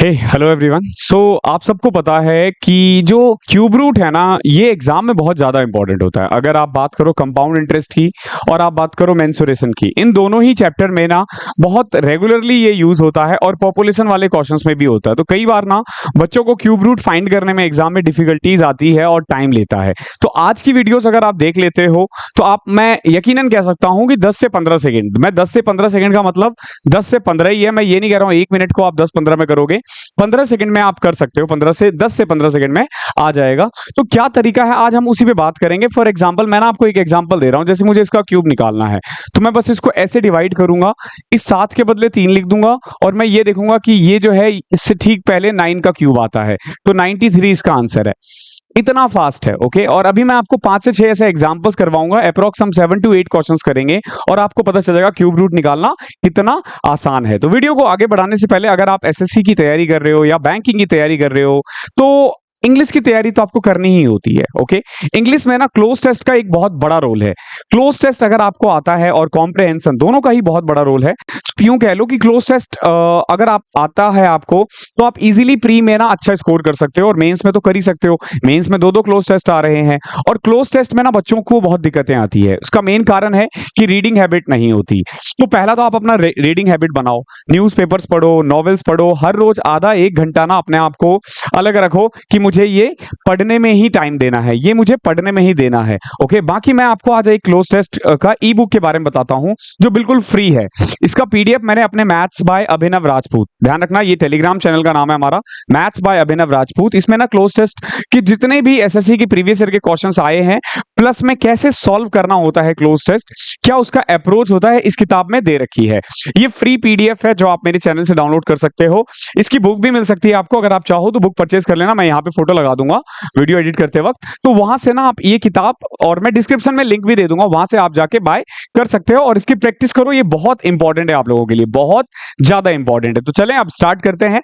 Hello everyone. आप सबको पता है कि जो क्यूब रूट है ना, ये एग्जाम में बहुत ज्यादा इंपॉर्टेंट होता है। अगर आप बात करो कंपाउंड इंटरेस्ट की और आप बात करो मेंसुरेशन की, इन दोनों ही चैप्टर में ना बहुत रेगुलरली ये यूज होता है और पॉपुलेशन वाले क्वेश्चंस में भी होता है। तो कई बार ना बच्चों को क्यूब रूट फाइंड करने में एग्जाम में डिफिकल्टीज आती है और टाइम लेता है। तो आज की वीडियोस अगर आप देख लेते हो तो मैं यकीनन कह सकता हूं कि 10 से 15 सेकंड, मैं 10 से 15 सेकंड का मतलब 10 से 15 ही है। मैं ये नहीं कह रहा हूं 1 मिनट को आप 10-15 में करोगे, 15 सेकंड में आप कर सकते हो। 15 से 10 से 15 सेकंड में आ जाएगा। तो क्या तरीका है, आज हम उसी पे बात करेंगे। फॉर एग्जांपल मैं ना आपको एक एग्जांपल दे रहा हूं, जैसे मुझे इसका क्यूब निकालना है तो मैं बस इसको ऐसे डिवाइड करूंगा, इस 7 के बदले 3 लिख दूंगा और मैं ये देखूंगा कि ये जो है इससे ठीक पहले 9 का क्यूब आता है, तो 93 इसका आंसर है। इतना फास्ट है। ओके, और अभी मैं आपको 5 से 6 ऐसे एग्जांपल्स करवाऊंगा। अप्रॉक्स हम 7 to 8 क्वेश्चंस करेंगे और आपको पता चल जाएगा क्यूब रूट निकालना कितना आसान है। तो वीडियो को आगे बढ़ाने से पहले, अगर आप एसएससी की तैयारी कर रहे हो या बैंकिंग की तैयारी कर रहे हो तो इंग्लिश की तैयारी तो आपको करनी ही होती है। ओके, इंग्लिश में ना क्लोज टेस्ट का एक बहुत बड़ा रोल है। क्लोज टेस्ट अगर आपको आता है और कॉम्प्रहेंशन, दोनों का ही बहुत बड़ा रोल है। यूं कह लो कि क्लोज टेस्ट अगर आप आता है आपको तो आप इजीली प्री में ना अच्छा स्कोर कर सकते हो और मेंस में तो कर ही सकते हो। मेंस में 2-2 क्लोज टेस्ट आ रहे हैं और क्लोज टेस्ट में ना बच्चों को बहुत दिक्कतें आती है। उसका मेन कारण है कि रीडिंग हैबिट नहीं होती। तो पहला तो आप अपना रीडिंग हैबिट बनाओ, न्यूज़पेपर्स पढ़ो, नॉवेल्स पढ़ो, हर रोज आधा 1 घंटा ना अपने आप को अलग रखो कि मुझे ये पढ़ने में ही टाइम देना है, ये मुझे पढ़ने में ही देना है। ओके, बाकी मैं आपको आज एक क्लोज टेस्ट का ई बुक के बारे में बताता हूं जो बिल्कुल फ्री है। इसका पीडीएफ मैंने अपने मैथ्स बाय अभिनव राजपूत, ध्यान रखना ये टेलीग्राम चैनल का नाम है हमारा, मैथ्स बाय अभिनव राजपूत। इसमें ना क्लोज टेस्ट के जितने भी एसएससी की प्रीवियस ईयर के क्वेश्चंस आए हैं, प्लस में कैसे सॉल्व करना होता है क्लोज टेस्ट, क्या उसका अप्रोच होता है, इस किताब में दे रखी है। ये फ्री पीडीएफ है जो आप मेरे चैनल से डाउनलोड कर सकते हो। इसकी बुक भी मिल सकती है आपको, अगर आप चाहो तो बुक परचेज कर लेना। मैं यहाँ पे फोटो लगा दूंगा वीडियो एडिट करते वक्त, तो वहां से ना आप ये किताब, और मैं डिस्क्रिप्शन में लिंक भी दे दूंगा, वहां से आप जाके बाय कर सकते हो और इसकी प्रैक्टिस करो। ये बहुत इंपॉर्टेंट है आप लोगों के लिए, बहुत ज्यादा इंपॉर्टेंट है। तो चलें अब स्टार्ट करते हैं।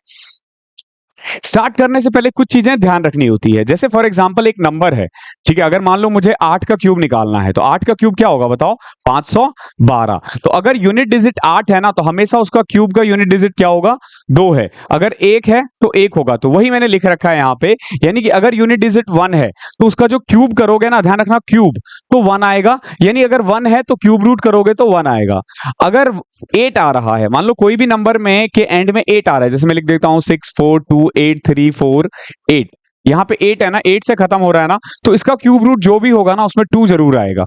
स्टार्ट करने से पहले कुछ चीजें ध्यान रखनी होती है। जैसे फॉर एग्जांपल एक नंबर है, ठीक है, अगर मान लो मुझे 8 का क्यूब निकालना है तो 8 का क्यूब क्या होगा बताओ, 512। तो अगर यूनिट डिजिट 8 है ना तो हमेशा उसका क्यूब का यूनिट डिजिट क्या होगा, 2 है। अगर 1 है तो 1 होगा, तो वही मैंने लिख रखा है यहाँ पे। यानी कि अगर यूनिट डिजिट 1 है तो उसका जो क्यूब करोगे ना, ध्यान रखना क्यूब, तो 1 आएगा। यानी अगर 1 है तो क्यूब रूट करोगे तो 1 आएगा। अगर 8 आ रहा है, मान लो कोई भी नंबर में के एंड में 8 आ रहा है, जैसे मैं लिख देता हूं 6 4 2 8 3 4 8, यहां पे 8 है ना, 8 से खत्म हो रहा है ना, तो इसका क्यूब रूट जो भी होगा ना उसमें 2 जरूर आएगा।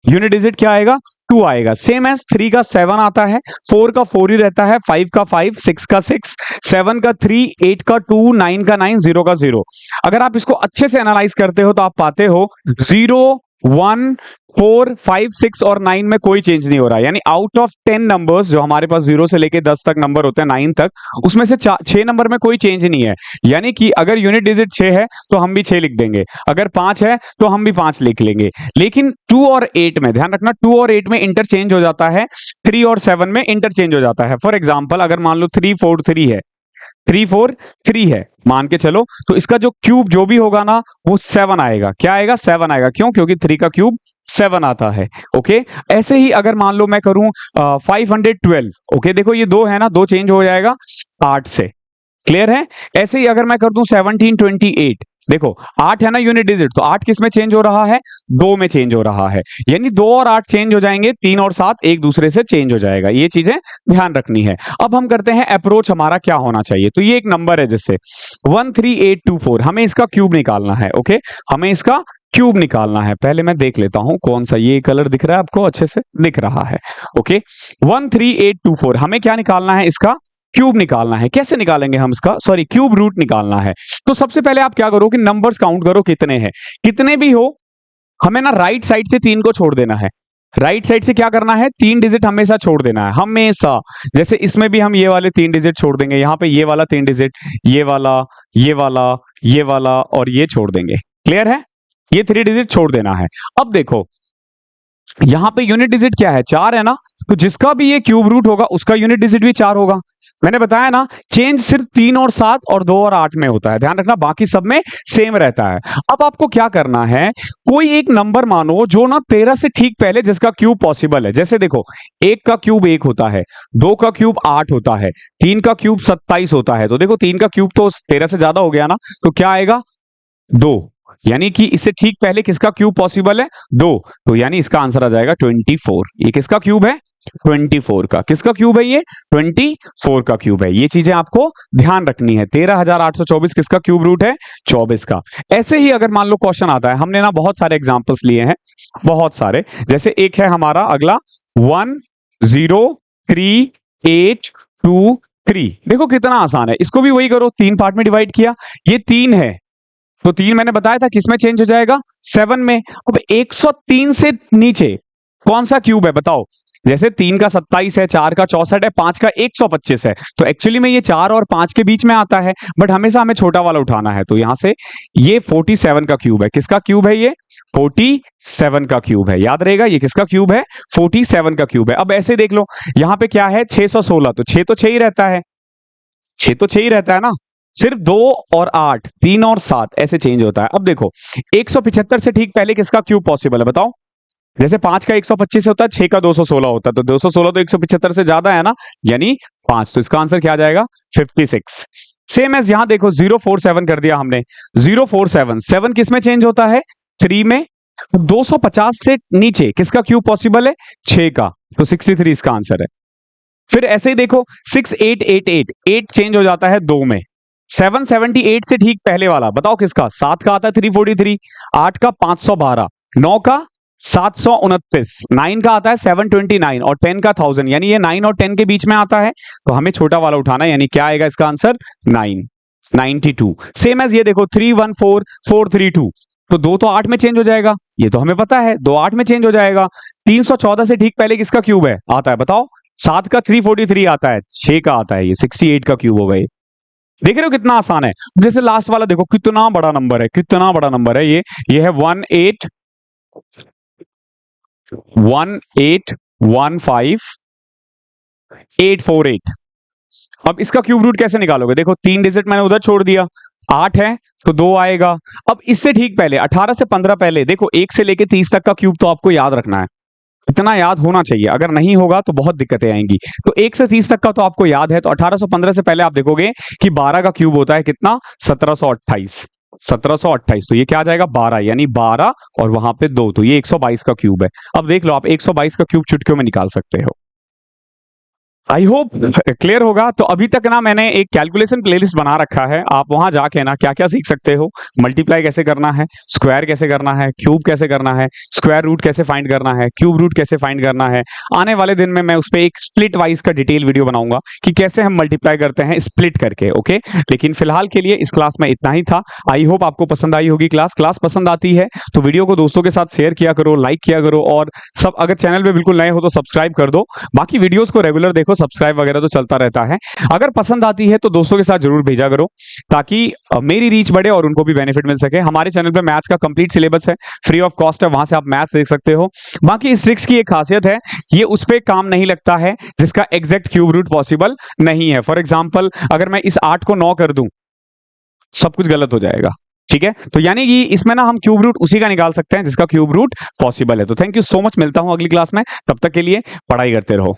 यूनिट डिजिट क्या आएगा, 2 आएगा। सेम एज 3 का 7 आता है, 4 का 4 ही रहता है, 5 का 5, 6 का 6, 7 का 3, 8 का 2, 9 का 9, 0 का 0। अगर आप इसको अच्छे से एनालाइज करते हो तो आप पाते हो 0 1 4 5 6 और 9 में कोई चेंज नहीं हो रहा है। यानी आउट ऑफ 10 नंबर्स जो हमारे पास 0 से लेके 10 तक नंबर होते हैं, 9 तक, उसमें से 6 नंबर में कोई चेंज नहीं है। यानी कि अगर यूनिट डिजिट 6 है तो हम भी 6 लिख देंगे, अगर 5 है तो हम भी 5 लिख लेंगे। लेकिन 2 और 8 में, ध्यान रखना 2 और 8 में इंटरचेंज हो जाता है, 3 और 7 में इंटरचेंज हो जाता है। फॉर एग्जाम्पल अगर मान लो 3 4 3 है, 3 4 3 है मान के चलो, तो इसका जो क्यूब जो भी होगा ना वो 7 आएगा। क्या आएगा, 7 आएगा। क्यों, क्योंकि 3 का क्यूब 7 आता है। ओके, ऐसे ही अगर मान लो मैं करूं 512, ओके देखो ये 2 है ना, 2 चेंज हो जाएगा 8 से, क्लियर है। ऐसे ही अगर मैं कर दूं 1728, देखो 8 है ना यूनिट डिजिट, तो 8 किस में चेंज हो रहा है, 2 में चेंज हो रहा है। यानी 2 और 8 चेंज हो जाएंगे, 3 और 7 एक दूसरे से चेंज हो जाएगा। ये चीजें ध्यान रखनी है। अब हम करते हैं अप्रोच हमारा क्या होना चाहिए। तो ये एक नंबर है जैसे 13824, हमें इसका क्यूब निकालना है। ओके, हमें इसका क्यूब निकालना है। पहले मैं देख लेता हूं कौन सा, ये कलर दिख रहा है आपको, अच्छे से दिख रहा है। ओके, 13824 हमें क्या निकालना है, इसका क्यूब निकालना है। कैसे निकालेंगे हम इसका, सॉरी क्यूब रूट निकालना है। तो सबसे पहले आप क्या करो कि नंबर्स काउंट करो कितने हैं, कितने भी हो, हमें ना राइट साइड से 3 को छोड़ देना है। राइट साइड से क्या करना है, 3 डिजिट हमेशा छोड़ देना है, हमेशा। जैसे इसमें भी हम ये वाले 3 डिजिट छोड़ देंगे, यहां पे ये वाला 3 डिजिट, ये वाला, ये वाला, ये वाला और ये छोड़ देंगे। क्लियर है, ये 3 डिजिट छोड़ देना है। अब देखो यहां पे यूनिट डिजिट क्या है, 4 है ना, तो जिसका भी ये क्यूब रूट होगा उसका यूनिट डिजिट भी 4 होगा। मैंने बताया ना, चेंज सिर्फ 3 और 7 और 2 और 8 में होता है, ध्यान रखना, बाकी सब में सेम रहता है। अब आपको क्या करना है, कोई एक नंबर मानो जो ना 13 से ठीक पहले जिसका क्यूब पॉसिबल है। जैसे देखो, 1 का क्यूब 1 होता है, 2 का क्यूब 8 होता है, 3 का क्यूब 27 होता है। तो देखो 3 का क्यूब तो 13 से ज्यादा हो गया ना, तो क्या आएगा 2, यानी कि इससे ठीक पहले किसका क्यूब पॉसिबल है 2, तो यानी इसका आंसर आ जाएगा 24। ये किसका क्यूब है 24 का। किसका क्यूब है ये 24 का क्यूब है। ये चीजें आपको ध्यान रखनी है। 13,824 किसका क्यूब रूट है 24 का। ऐसे ही अगर मान लो क्वेश्चन आता है, हमने ना बहुत सारे एग्जांपल्स लिए हैं, बहुत सारे। जैसे एक है हमारा अगला 103823, देखो कितना आसान है। इसको भी वही करो, 3 पार्ट में डिवाइड किया, ये 3 है तो 3 मैंने बताया था किसमें चेंज हो जाएगा 7 में। अब 103 से नीचे कौन सा क्यूब है बताओ। जैसे 3 का 27 है, 4 का 64 है, 5 का 125 है, तो एक्चुअली में ये 4 और 5 के बीच में आता है, बट हमेशा हमें छोटा वाला उठाना है। तो यहां से ये 47 का क्यूब है। किसका क्यूब है ये 47 का क्यूब है। याद रहेगा ये किसका क्यूब है 47 का क्यूब है। अब ऐसे देख लो, यहां पे क्या है 616, तो 6 तो 6 ही रहता है, 6 तो 6 ही रहता है ना। सिर्फ 2 और 8, 3 और 7 ऐसे चेंज होता है। अब देखो 175 से ठीक पहले किसका क्यूब पॉसिबल है बताओ। जैसे 5 का 125 होता है, 6 का 216 होता है, तो 216 तो 175 से ज्यादा है ना, यानी 5। तो इसका आंसर क्या आ जाएगा 56। सेम एज यहां देखो 047 कर दिया हमने, 047 7 किस में चेंज होता है 3 में। 250 से नीचे किसका क्यूब पॉसिबल है 6 का, तो 63 इसका आंसर है। फिर ऐसे ही देखो 6888, 8 चेंज हो जाता है 2 में। 778 से ठीक पहले वाला बताओ किसका, 7 का आता है 343, 8 का 512, 9 का 729, 9 का आता है 729 और 10 का 1000, यानी ये 9 और 10 के बीच में आता है, तो हमें छोटा वाला उठाना है, यानी क्या आएगा इसका आंसर 92। सेम एज ये देखो 314432, तो 2 तो 8 में चेंज हो जाएगा, ये तो हमें पता है 2 8 में चेंज हो जाएगा। 314 से ठीक पहले किसका क्यूब है आता है बताओ। 7 का 343 आता है, 6 का आता है, ये 68 का क्यूब हो गए। देख रहे हो कितना आसान है। जैसे लास्ट वाला देखो कितना बड़ा नंबर है, कितना बड़ा नंबर है ये है 1815848। अब इसका क्यूब रूट कैसे निकालोगे, देखो 3 डिजिट मैंने उधर छोड़ दिया, 8 है तो 2 आएगा। अब इससे ठीक पहले 18 से 15 पहले देखो 1 से लेके 30 तक का क्यूब तो आपको याद रखना है, इतना याद होना चाहिए, अगर नहीं होगा तो बहुत दिक्कतें आएंगी। तो 1 से 30 तक का तो आपको याद है, तो 1815 से पहले आप देखोगे कि 12 का क्यूब होता है कितना 1728, 1728, तो ये क्या आ जाएगा 12, यानी 12 और वहां पे 2, तो ये 122 का क्यूब है। अब देख लो आप 122 का क्यूब चुटकियों में निकाल सकते हो। आई होप क्लियर होगा। तो अभी तक ना मैंने एक कैलकुलेशन प्लेलिस्ट बना रखा है, आप वहां जाके ना क्या क्या सीख सकते हो, मल्टीप्लाई कैसे करना है, स्क्वायर कैसे करना है, क्यूब कैसे करना है, स्क्वायर रूट कैसे फाइंड करना है, क्यूब रूट कैसे फाइंड करना है। आने वाले दिन में मैं उस पर एक स्प्लिट वाइज का डिटेल वीडियो बनाऊंगा कि कैसे हम मल्टीप्लाई करते हैं स्प्लिट करके, ओके। लेकिन फिलहाल के लिए इस क्लास में इतना ही था। आई होप आपको पसंद आई होगी क्लास पसंद आती है तो वीडियो को दोस्तों के साथ शेयर किया करो, लाइक किया करो, और सब अगर चैनल पे बिल्कुल नए हो तो सब्सक्राइब कर दो। बाकी वीडियोस को रेगुलर देखो, सब्सक्राइब वगैरह तो चलता रहता है। अगर पसंद आती है तो दोस्तों के साथ जरूर भेजा करो, ताकि मेरी रीच बढ़े और उनको भी बेनिफिट मिल सके। हमारे चैनल पे मैथ्स का कंप्लीट सिलेबस है, फ्री ऑफ कॉस्ट है, वहां से आप मैथ्स देख सकते हो। बाकी इस ट्रिक्स की एक खासियत है, ये उस पर काम नहीं लगता है जिसका एग्जैक्ट क्यूब रूट पॉसिबल नहीं है। फॉर एग्जाम्पल अगर मैं इस 8 को 9 कर दूं, सब कुछ गलत हो जाएगा, ठीक है। तो यानी कि इसमें ना हम क्यूब रूट उसी का निकाल सकते हैं जिसका क्यूब रूट पॉसिबल है। तो थैंक यू सो मच, मिलता हूं अगली क्लास में, तब तक के लिए पढ़ाई करते रहो।